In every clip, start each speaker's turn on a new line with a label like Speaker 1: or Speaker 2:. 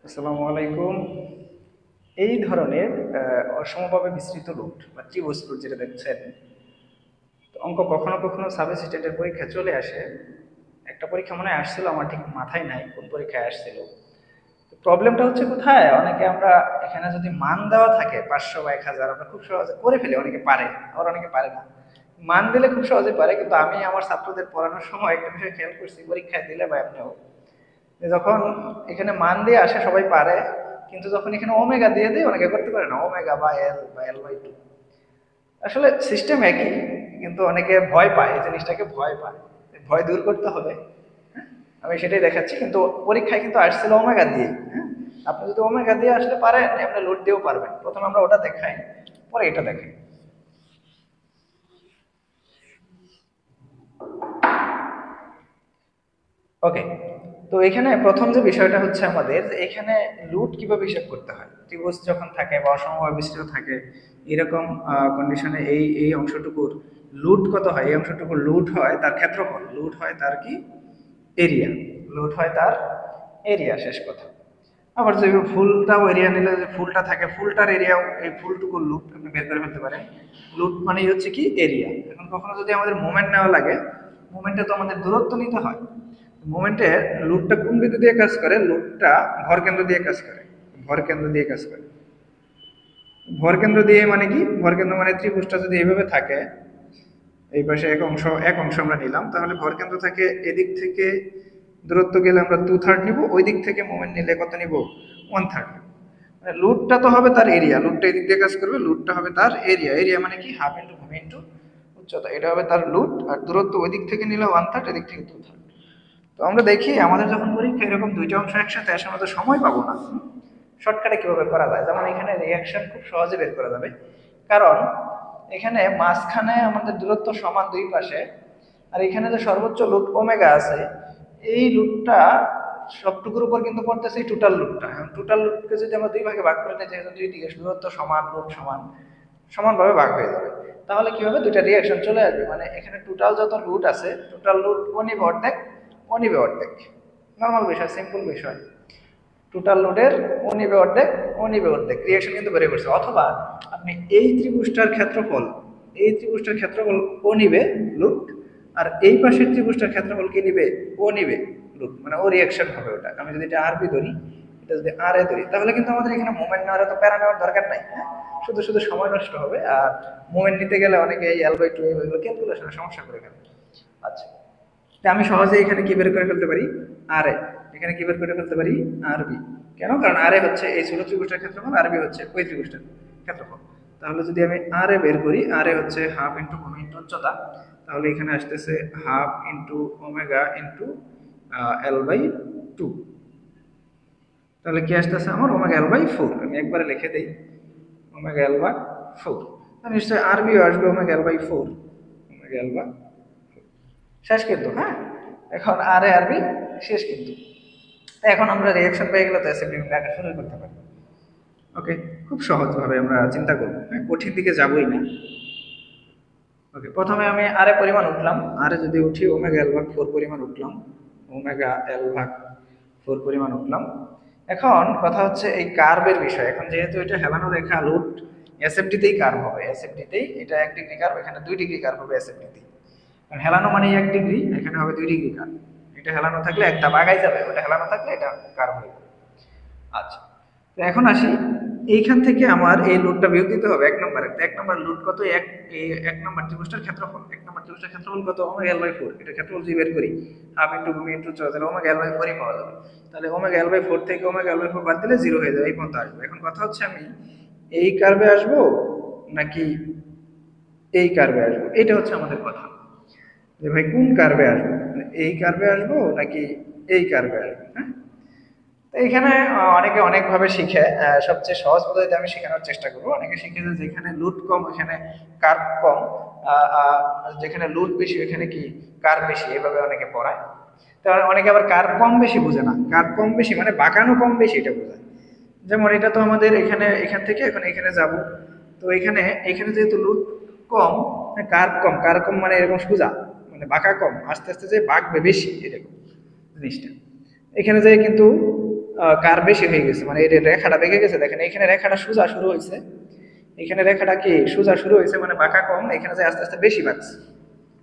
Speaker 1: আসসালামু আলাইকুম। এই ধরনের অসমভাবে বিস্তৃত রুট বা ত্রিভুজ রুট যেটা দেখছেন, তো অঙ্ক কখনো কখনো সাবস্টিটিউটের পরীক্ষা চলে আসে। একটা পরীক্ষা মনে হয় আসছিল, আমার ঠিক মাথায় নাই কোন পরীক্ষায় আসছিল। তো প্রবলেমটা হচ্ছে কোথায়, অনেকে আমরা এখানে যদি মান দেওয়া থাকে 500 বা 1000 আমরা খুব সহজে করে ফেলি, অনেকে পারে আবার অনেকে পারে না। মান দিলে খুব সহজে পারে, কিন্তু আমি আমার ছাত্রদের পড়ানোর সময় একটা বিষয় খেয়াল করছি, পরীক্ষায় দিলে বা এমনিও, যে যখন এখানে মান দিয়ে আসে সবাই পারে, কিন্তু যখন এখানে ওমেগা দিয়ে দেয় অনেকে করতে পারে না, ওমেগা বা এল বাই টু। আসলে সিস্টেম একই, কিন্তু অনেকে ভয় পায়, এই জিনিসটাকে ভয় পায়। ভয় দূর করতে হবে। হ্যাঁ, আমি সেটাই দেখাচ্ছি, কিন্তু পরীক্ষায় কিন্তু আসছিল ওমেগা দিয়ে। হ্যাঁ, আপনি যদি ওমেগা দিয়ে আসলে পারেন, আপনি লোড দিয়েও পারবেন। প্রথমে আমরা ওটা দেখাই, পরে এটা দেখাই। ওকে, তো এখানে প্রথম যে বিষয়টা হচ্ছে আমাদের, যে এখানে লুট কিভাবে হিসাব করতে হয়। ত্রিভুজ যখন থাকে বা অসমভাবে বিস্তৃত থাকে, এরকম কন্ডিশনে এই এই অংশটুকুর লুট কত হয়, এই অংশটুকুর লুট হয় তার ক্ষেত্রফল, লুট হয় তার কি এরিয়া, লুট হয় তার এরিয়া, শেষ কথা। আবার যে ফুলটাও এরিয়া নিলে, যে ফুলটা থাকে ফুলটার এরিয়াও, এই ফুলটুকুর লুট আপনি বের করে ফেলতে পারেন। লুট মানেই হচ্ছে কি এরিয়া। এখন কখনো যদি আমাদের মোমেন্ট নেওয়া লাগে, মোমেন্টে তো আমাদের দূরত্ব নিতে হয়। মোমেন্টে লুটটা কোন বিন্দু দিয়ে কাজ করে, লুটটা ভর কেন্দ্র দিয়ে কাজ করে, ভর কেন্দ্র দিয়ে কাজ করে। ভর কেন্দ্র দিয়ে মানে কি, ভর কেন্দ্র মানে ত্রিভুজটা যদি এইভাবে থাকে, এই পাশে এক অংশ আমরা নিলাম, তাহলে ভর কেন্দ্র থেকে এদিক থেকে দূরত্ব গেলে আমরা 2/3 নিব, ওই দিক থেকে মোমেন্ট নিলে কত নিব, 1/3। মানে লুটটা তো হবে তার এরিয়া, লুটটা এদিক দিয়ে কাজ করবে, লুটটা হবে তার এরিয়া। এরিয়া মানে কি, হাফ ইন্টু ভূমি ইন্টু উচ্চতা, এটা হবে তার লুট। আর দূরত্ব ওই দিক থেকে নিলে 1/3, এদিক থেকে 2/3। তো আমরা দেখি আমাদের যখন পরীক্ষা এরকম দুইটা অংশ একসাথে আসে, আমরা তো সময় পাবো না। শর্টকাটে কিভাবে করা যায়, যেমন এখানে রিয়াকশন খুব সহজে বের করা যাবে। কারণ এখানে মাঝখানে আমাদের দূরত্ব সমান দুই পাশে, আর এখানে যে সর্বোচ্চ লুট ওমেগা আছে, এই লুটটা সবটুকুর উপর কিন্তু পড়তেছে এই টোটাল লুটটা। এখন টোটাল লুটকে যদি আমরা দুই ভাগে ভাগ করে নিই, যেহেতু দুই দিকে দূরত্ব সমান, লুট সমান, সমানভাবে ভাগ হয়ে যাবে। তাহলে কি হবে, দুইটা রিয়াকশন চলে আসবে। মানে এখানে টোটাল যত লুট আছে, টোটাল লুট ও নিবে অর্ধেক, ও নিবে অর্ধেক। নর্মাল বিষয়, সিম্পল বিষয়। টোটাল লোডের ও নিবে অর্ধেক, ও নিবে অর্ধেক, রিয়াকশন কিন্তু বেড়ে পড়ছে। অথবা আপনি এই ত্রিভুজটার ক্ষেত্রফল, এই ত্রিভুজটার ক্ষেত্রফল ও নিবে লুট, আর এই পাশের ত্রিভুজটার ক্ষেত্রফল কি নিবে, ও নিবে লুট। মানে ও রিয়াকশন হবে ওটা। আমি যদি এটা আরবি ধরি, এটা যদি আর এ ধরি, তাহলে কিন্তু আমাদের এখানে মোমেন্ট নেওয়ার তো প্যারা নেওয়ার দরকার নাই। হ্যাঁ, শুধু শুধু সময় নষ্ট হবে। আর মোমেন্ট নিতে গেলে অনেকে এই এল বাই টু এগুলো ক্যালকুলেশনে সমস্যা করে ফেলে। আচ্ছা, তা আমি সহজে এখানে কি বের করে ফেলতে পারি, আর এ। এখানে কি বের করে ফেলতে পারি, আর বি। কেন, কারণ আর এ হচ্ছে এই ছোট ত্রিভুজটার ক্ষেত্রফল, আর বি হচ্ছে ওই ত্রিভুজটার ক্ষেত্রফল। তাহলে যদি আমি আর এ বের করি, আর এ হচ্ছে হাফ ইন্টু ভূমি ইন্টু উচ্চতা, তাহলে এখানে আসতেছে half into omega into L by two. তাহলে কি আসতেছে আমার, ওমেগা এল বাই ফোর। আমি একবারে লিখে দিই, ওমেগা এল বাই ফোর। নিশ্চয়ই আর বিও আসবে omega L by four, omega L by শেষ কিন্তু। হ্যাঁ, এখন আর এ আরবি শেষ কিন্তু। এখন আমরা রিয়াকশন পেয়ে গেলে তো অ্যাসেম্বলি আঁকা শুরু করতে পারি। ওকে, খুব সহজভাবে আমরা চিন্তা করবো, হ্যাঁ, কঠিন দিকে যাবোই না। ওকে, প্রথমে আমি আর এ পরিমাণ উঠলাম, আর এ যদি উঠি ওমেগা এল ভাগ ফোর পরিমাণ উঠলাম, ওমেগা এল ভাগ ফোর পরিমাণ উঠলাম। এখন কথা হচ্ছে এই কার্ভের বিষয়। এখন যেহেতু এটা হেলানো রেখা লুট, এসএফডিতেই কার্ভ হবে, এসএফডিতেই এটা 1 ডিগ্রি কার্ভ, এখানে 2 ডিগ্রি কার্ভ হবে এসএফডিতে। কারণ হেলানো মানেই 1 ডিগ্রি, এখানে হবে 2 ডিগ্রি কার্ভ। এটা হেলানো থাকলে একটা বাগাই যাবে, ওটা হেলানো থাকলে এটা কার্ভ হয়ে যাবে। আচ্ছা, তো এখন আসি, এইখান থেকে আমার এই লোডটা বিয়োগ দিতে হবে 1 নম্বরে। তো 1 নম্বর লোড কত, এই 1 নম্বর ত্রিভুজটার ক্ষেত্রফল, 1 নম্বর ত্রিভুজটার ক্ষেত্রফল কত, ওমেগা এল বাই ফোর। এটা ক্ষেত্রফল যদি বের করি, হাফ ইন্টু ভূমি ইন্টু উচ্চতা, তাহলে ওমেগা এল বাই ফোরই পাওয়া যাবে। তাহলে ওমেগা এল বাই ফোর থেকে ওমেগা এল বাই ফোর বাদ দিলে জিরো হয়ে যাবে, এই পর্যন্ত আসবে। এখন কথা হচ্ছে আমি এই কার্ভে আসবো নাকি এই কার্ভে আসবো, এটা হচ্ছে আমাদের কথা। যে ভাই কোন কার্ভে আসবো, মানে এই কার্ভে আসবো নাকি এই কার্ভে আসবো। হ্যাঁ, তো এইখানে অনেকে অনেকভাবে শিখে। সবচেয়ে সহজ পদ্ধতিতে আমি শেখানোর চেষ্টা করবো। অনেকে শিখে যে যেখানে লুট কম ওইখানে কার্ভ কম, যেখানে লুট বেশি ওইখানে কি কার্ভ বেশি, এভাবে অনেকে পড়ায়। তো অনেকে আবার কার্ভ কম বেশি বোঝে না, কার্ভ কম বেশি মানে বাঁকানো কম বেশি এটা বোঝায়। যেমন এটা তো আমাদের এখানে, এখান থেকে এখন এখানে যাব, তো এখানে এখানে যেহেতু লুট কম, কার্ভ কম, কার্ভ কম মানে এরকম সোজা, মানে বাঁকা কম, আস্তে আস্তে যে বাঁকবে বেশি, এরকম জিনিসটা। এখানে যাই কিন্তু কার বেশি হয়ে গেছে, মানে এই রেখাটা বেঁকে গেছে। দেখেন এখানে রেখাটা সোজা শুরু হয়েছে, এখানে রেখাটা কি সোজা শুরু হয়েছে মানে বাঁকা কম, এখানে যে আস্তে আস্তে বেশি বাড়ছে।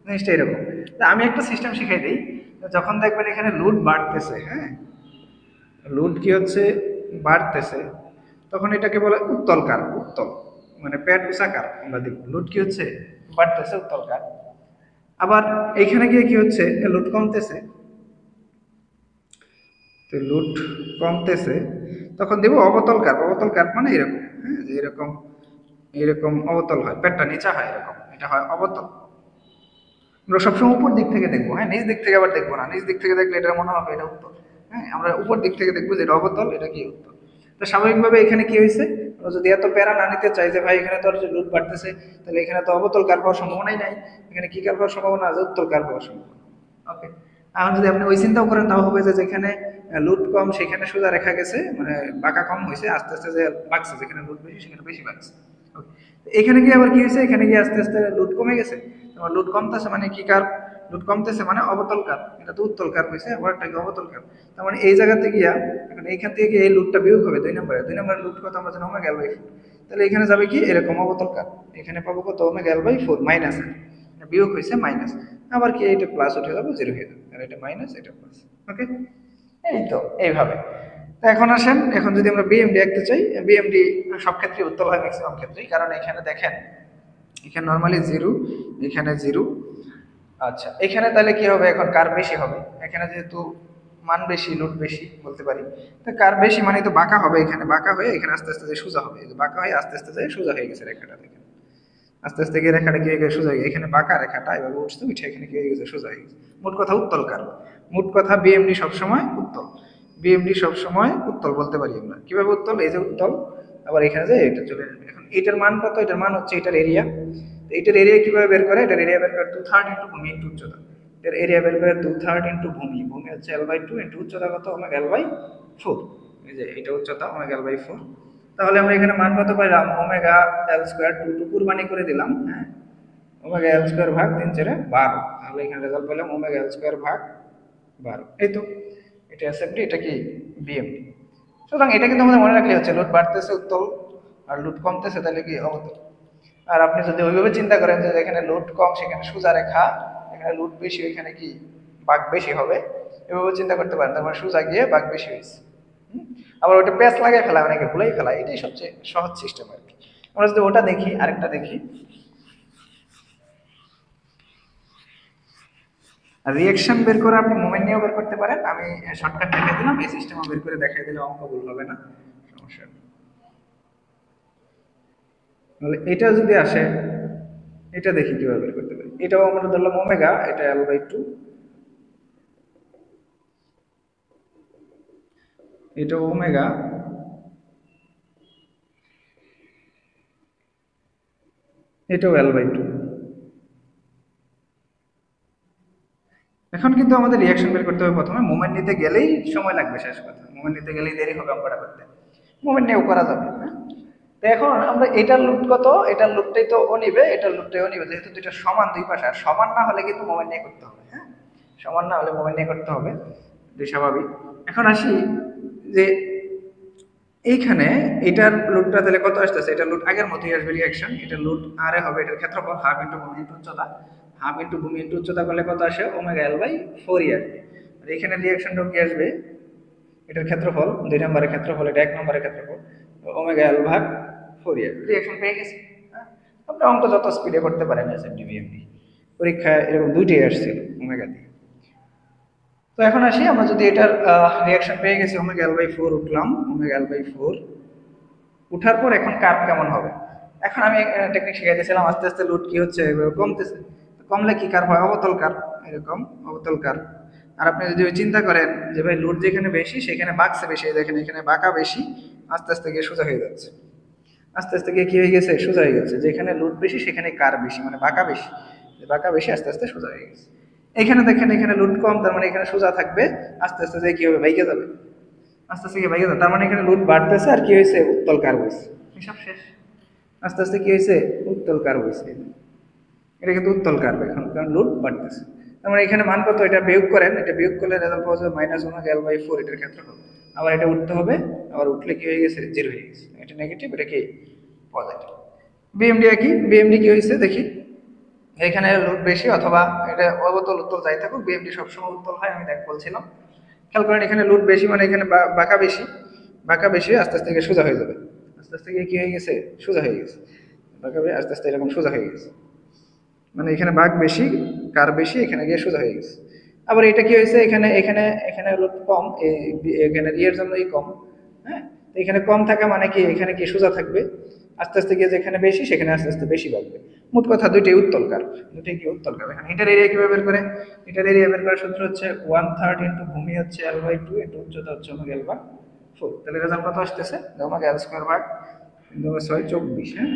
Speaker 1: জিনিসটা এরকম। তা আমি একটা সিস্টেম শিখাই দিই। যখন দেখবেন এখানে লোড বাড়তেছে, হ্যাঁ লোড কি হচ্ছে বাড়তেছে, তখন এটাকে বলে উত্তলকার। উত্তল মানে পেট উঁচাকার আমরা দেখব। লোড কি হচ্ছে বাড়তেছে, উত্তলকার। আবার এইখানে গিয়ে কি হচ্ছে লোড কমতেছে, তো লোড কমতেছে তখন দেব অবতলকার। অবতলকার মানে এরকম, হ্যাঁ যে এরকম এরকম অবতল হয়, পেটটা নিচা হয় এরকম, এটা হয় অবতল। আমরা সবসময় উপর দিক থেকে দেখবো, হ্যাঁ নিচ দিক থেকে আবার দেখবো না। নিচ দিক থেকে দেখলে এটা মনে হবে এটা উত্তল, হ্যাঁ আমরা উপর দিক থেকে দেখবো যে এটা অবতল, এটা কি উত্তল। তো স্বাভাবিকভাবে এখানে কি হয়েছে, আমরা যদি এত প্যারা না নিতে চাই যে ভাই এখানে তো আর যে লোড বাড়তেছে, তাহলে এখানে তো অবতল কার হওয়ার সম্ভাবনাই নাই, এখানে কি কার হওয়ার সম্ভাবনা আছে, উত্তল কার হওয়ার সম্ভাবনা। ওকে, এখন যদি আপনি ওই চিন্তাও করেন তাও হবে যে যেখানে লোড কম সেখানে সোজা রেখা গেছে, মানে বাঁকা কম হয়েছে, আস্তে আস্তে যে বাড়ছে, যেখানে লোড বেশি সেখানে বেশি বাড়ছে। ওকে, এখানে গিয়ে আবার কি হয়েছে, এখানে গিয়ে আস্তে আস্তে লোড কমে গেছে। তোমার লোড কমতেছে মানে কি কার, লোড কমতেছে মানে অবতল কার, এটা তো উত্তল কার হয়েছে, আবার একটা কি অবতল কার। তার মানে এই জায়গাতে গিয়া এখন এইখান থেকে গিয়ে এই লোডটা বিয়োগ হবে দুই নম্বরে। দুই নম্বরের লোড কত আমরা জানি ওমেগা এল বাই 4, তাহলে এখানে যাবে কি এরকম অবতল কার, এখানে পাবো কত ওমেগা এল বাই 4 মাইনাস, বিয়োগ হয়েছে মাইনাস, আবার কি এটা প্লাস উঠে যাবে, জিরো হয়ে যাবে, আর এটা মাইনাস এটা প্লাস। ওকে, এই তো এইভাবে। তো এখন আসেন, এখন যদি আমরা বিএমডি আঁকতে চাই, বিএমডি সব ক্ষেত্রে উত্তল হয় ম্যাক্সিমাম ক্ষেত্রেই, কারণ এখানে দেখেন এখানে নর্মালি জিরো, এখানে জিরো। আচ্ছা এখানে তাহলে কি হবে, এখন কার বেশি হবে, এখানে যেহেতু মান বেশি লোড বেশি বলতে পারি, তো কার বেশি মানে তো বাঁকা হবে, এখানে বাঁকা হয়ে এখানে আস্তে আস্তে যে সোজা হবে, বাঁকা হয়ে আস্তে আস্তে যায় সোজা হয়ে গেছে রেখাটা। দেখেন আস্তে আস্তে গিয়ে রেখাটা গিয়ে গিয়ে সোজা হয়ে গেছে, এখানে বাঁকা রেখাটা এভাবে উঠছে, উঠে এখানে গিয়ে গেছে সোজা হয়ে গেছে। মোট কথা উত্তলকার, মোট কথা বিএমডি সবসময় উত্তল, বিএমডি সবসময় উত্তল বলতে পারি আমরা। কিভাবে উত্তল, এই যে উত্তল, আবার এখানে যে এটা চলে আসবে। এখন এটার মান কত, এটার মান হচ্ছে এটার এরিয়া। এটার এরিয়া কিভাবে বের করে, এটার এরিয়া বের করে 2/3 ইন্টু ভূমি ইন্টু উচ্চতা। এর এরিয়া বের করে 2/3 ইন্টু ভূমি, ভূমি হচ্ছে L/2 ইন্টু উচ্চতা কত ওমেগা L/4, এই যে এটা উচ্চতা ওমেগা L/4। তাহলে আমরা এখানে মান কত পাইলাম, ওমেগা L স্কয়ার, 2 টু কুরবানি করে দিলাম, হ্যাঁ ওমেগা L স্কয়ার ভাগ 3 4 12, তাহলে এখানে রেজাল্ট পেলাম ওমেগা L স্কয়ার ভাগ 12। এই তো এটা এসএফডি, এটা কি বিএমডি। সুতরাং এটা কিন্তু আমাদের মনে রাখলে হচ্ছে লোড বাড়তেছে উত্তল, আর লোড কমতেছে তাহলে কি অবতল। আর আপনি যদি ওইভাবে চিন্তা করেন যে এখানে লোড কম সেখানে সোজা রেখা, এখানে লোড বেশি ওইখানে কি বাঁক বেশি হবে, এভাবে চিন্তা করতে পারেন, তার মানে সোজা গিয়ে বাঁক বেশি হয়েছে। আবার ওটা প্যাচ লাগাই ফেলা, অনেকে ভুলেই ফেলা, এটাই সবচেয়ে সহজ সিস্টেম আর কি। আমরা যদি ওটা দেখি, আরেকটা দেখি, রিয়াকশন বের করে আপনি মোমেন্ট নিয়েও বের করতে পারেন। আমি শর্টকাট দেখাই দিলাম, এই সিস্টেমও বের করে দেখাই দিলে অঙ্ক ভুল হবে না, সমস্যা নেই। তাহলে এটা যদি আসে, এটা দেখি কিভাবে বের করতে পারি। এটাও আমরা ধরলাম ওমেগা, এটা L/2, এটা ওমেগা, এটাও L/2। এখন কিন্তু আমাদের রিয়াকশন বের করতে হবে। প্রথমে মোমেন্ট নিতে গেলেই সময় লাগবে, শেষ কথা, মোমেন্ট নিতে গেলেই দেরি হবে অঙ্কটা করতে, মোমেন্ট নিয়েও করা যাবে, হ্যাঁ। তো এখন আমরা এটার লুট কত, এটার লুটটাই তো ও নিবে, এটার লুটটাই ও নিবে, যেহেতু দুইটা সমান দুই পাশে, আর সমান না হলে কিন্তু মোমেন্ট নিয়ে করতে হবে, হ্যাঁ সমান না হলে মোমেন্ট নিয়ে করতে হবে, দুই স্বাভাবিক। এখন আসি যে এইখানে এটার লুটটা তাহলে কত আসতেছে, এটার লুট আগের মতোই আসবে রিয়াকশন, এটার লুট আরে হবে, এটার ক্ষেত্রফল হাফ ইন্টু ভূমি ইন্টু উচ্চতা, হাফ ইন্টু ভূমি ইন্টু উচ্চতা করলে কত আসে, ওমেগা L/4 আসবে। আর এখানে রিয়াকশনটা কি আসবে, এটার ক্ষেত্রফল, দুই নম্বরের ক্ষেত্রফল, এটা এক নম্বরের ক্ষেত্রফল, ওমেগা L/4 আসবে। রিয়াকশন পেয়ে গেছি, হ্যাঁ। আপনি অঙ্ক যত স্পিডে করতে পারেন এসএফডি বিএমডি, পরীক্ষায় এরকম দুইটাই আসছিল ওমেগা দিয়ে। তো এখন আসি, আমরা যদি এটার রিয়াকশন পেয়ে গেছি, ওমেগা L/4 উঠলাম, ওমেগা L/4 উঠার পর এখন কার্ভ কেমন হবে। এখন আমি টেকনিক শিখাইতেছিলাম, আস্তে আস্তে লোড কি হচ্ছে কমতেছে, কমলে কি কার্ভ হয়, অবতল কার্ভ, এরকম অবতল কার্ভ। আর আপনি যদি চিন্তা করেন যে ভাই লোড যেখানে বেশি সেখানে বাঁকছে বেশি, দেখেন এখানে বাঁকা বেশি, আস্তে আস্তে গিয়ে সোজা হয়ে যাচ্ছে, আস্তে আস্তে গিয়ে কি হয়ে গেছে, সোজা হয়ে গেছে। যেখানে লোড বেশি সেখানে কার্ভ বেশি, মানে বাঁকা বেশি, বাঁকা বেশি আস্তে আস্তে সোজা হয়ে গেছে। এখানে দেখেন এখানে লোড কম, তার মানে এখানে সোজা থাকবে, আস্তে আস্তে যে কি হবে, বাইকে যাবে, আস্তে আস্তে কি বাইকে যাবে, তার মানে এখানে লোড বাড়তেছে, আর কি হয়েছে, উত্তল কার্ভ হয়েছে, হিসাব শেষ। আস্তে আস্তে কি হয়েছে, উত্তল কার্ভ হয়েছে, এটা কিন্তু উত্তল কার্ভ এখন, কারণ লোড বাড়তেছে। তার মানে এখানে মান কত, এটা বিয়োগ করেন, এটা বিয়োগ করলে রেজাল্ট পাওয়া যাবে -1/L/4, এটার ক্ষেত্রফল আবার এটা উঠতে হবে, আবার উঠলে কি হয়ে গেছে, জিরো হয়ে গেছে, এটা নেগেটিভ, এটা কি পজিটিভ। বিএমডি একই, বিএমডি কি হয়েছে দেখি, এখানে লোড বেশি অথবা এটা অবতল উত্তল যাই থাকুক, বিএমডি সবসময় উত্তল হয়, আমি দেখ বলছিলাম। খেয়াল করেন এখানে লোড বেশি মানে এখানে বাঁকা বেশি, বাঁকা বেশি আস্তে আস্তে গিয়ে সোজা হয়ে যাবে, আস্তে আস্তে গিয়ে কি হয়ে গেছে, সোজা হয়ে গেছে, বাঁকা বেশি আস্তে আস্তে এরকম সোজা হয়ে গেছে, মানে এখানে বাঁক বেশি, কার বেশি, এখানে গিয়ে সোজা হয়ে গেছে। আবার এটা কি হয়েছে, এখানে এখানে এখানে লোড কম, এখানে এর জন্যই কম, হ্যাঁ, তো এখানে কম থাকা মানে কি, এখানে কি সোজা থাকবে, আস্তে আস্তে গিয়ে যেখানে বেশি সেখানে আস্তে আস্তে বেশি বাড়বে। মোট কথা দুইটাই উত্তলকার, দুইটাই কি উত্তলকার। এখানে হিটার এরিয়া কিভাবে বের করে, হিটার এরিয়া বের করার সূত্র হচ্ছে 1/3 ইন্টু ভূমি হচ্ছে L/2 ইন্টু উচ্চতা হচ্ছে ওমেগা L/4। তাহলে রেজাল্ট কত আসতেছে, ওমেগা L স্কয়ার ভাগ 6 24, হ্যাঁ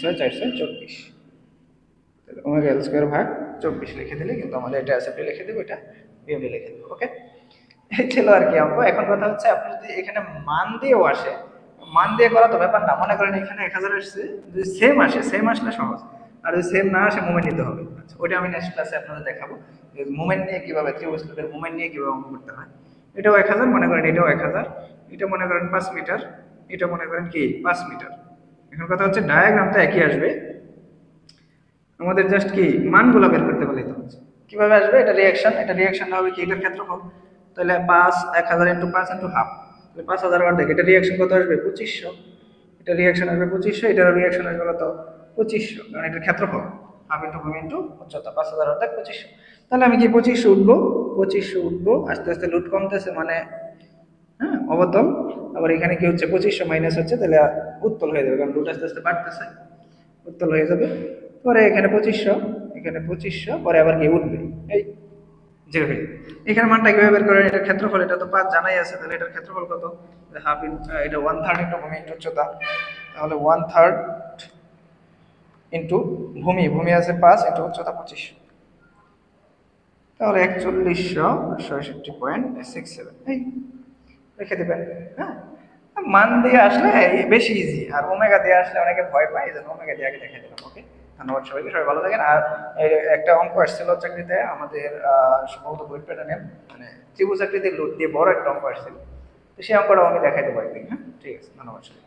Speaker 1: 6 4 24, তাহলে ওমেগা L স্কয়ার ভাগ 24 লিখে দিলে কিন্তু আমাদের এটা অ্যাসেপ্টে লিখে দেবো, এটা বিএমডি লিখে দেবো। ওকে, এই ছিল আর কি অঙ্ক। এখন কথা হচ্ছে আপনি যদি এখানে মান দিয়েও আসে, মান দিয়ে করা তো ব্যাপার না, মনে করেন এখানে 1000 আসছে, যদি সেম আসে, সেম আসলে সহজ, আর যদি সেম না আসে মোমেন্ট নিতে হবে। আচ্ছা, ওটা আমি নেক্সট ক্লাসে আপনাদের দেখাবো যে মোমেন্ট নিয়ে কিভাবে, ত্রিভুজ প্লেটের মোমেন্ট নিয়ে কিভাবে অঙ্ক করতে হয়। এটাও 1000 মনে করেন, এটাও 1000, এটা মনে করেন 5 মিটার, এটা মনে করেন কি 5 মিটার। এখন কথা হচ্ছে ডায়াগ্রামটা একই আসবে, আমাদের জাস্ট কি মানগুলো বের করতে পারলেই তো হচ্ছে। কিভাবে আসবে, এটা রিঅ্যাকশন, এটা রিঅ্যাকশনটা হবে কি, এটার ক্ষেত্রফল, তাহলে 1000 ইন্টু 5 ইন্টু হাফ, তাহলে 5000 অর্ধেক, এটা রিঅ্যাকশন কত আসবে 2500, এটা রিঅ্যাকশন আসবে 2500, এটার রিঅ্যাকশন আসবে কত 2500, কারণ এটার ক্ষেত্রফল হাফ ইন্টু ভূমি ইন্টু উচ্চতা, 5000 অর্ধেক 2500। তাহলে আমি কি 2500 উঠবো, 2500 উঠবো, আস্তে আস্তে লুট কমতেছে মানে হ্যাঁ অবতল, আবার এখানে কি হচ্ছে 2500 মাইনাস হচ্ছে, তাহলে উত্তল হয়ে যাবে, কারণ লুট আস্তে আস্তে বাড়তেছে, উত্তল হয়ে যাবে। পরে এখানে 2500, এখানে 2500, পরে আবার কি উঠবে, এই জিরো হয়ে যাবে। এখানে মানটা কিভাবে বের করেন, এটার ক্ষেত্রফল, এটা তো 5 জানাই আছে, তাহলে এটার ক্ষেত্রফল কত, হাফ এটা 1/3 ইন্টু ভূমি ইন্টু উচ্চতা, তাহলে 1/3 ইন্টু ভূমি, ভূমি আছে 5 ইন্টু উচ্চতা 2500, তাহলে 4166.67, এই রেখে দেবেন। হ্যাঁ, মান দিয়ে আসলে বেশি ইজি, আর ওমেগা দিয়ে আসলে অনেকে ভয় পায়, এই জন্য ওমেগা দিয়ে আগে দেখে দিলাম। ওকে, ধন্যবাদ সবাইকে, সবাই ভালো থাকেন। আর একটা অঙ্ক আসছিল চাকরিতে আমাদের, সম্ভবত বই প্যাটার্নের, মানে ত্রিভুজ আকৃতির লোড দিয়ে বড় একটা অঙ্ক আসছিল, তো সেই অঙ্কটাও আমি দেখাই দেবো একদিন। হ্যাঁ, ঠিক আছে, ধন্যবাদ সবাই।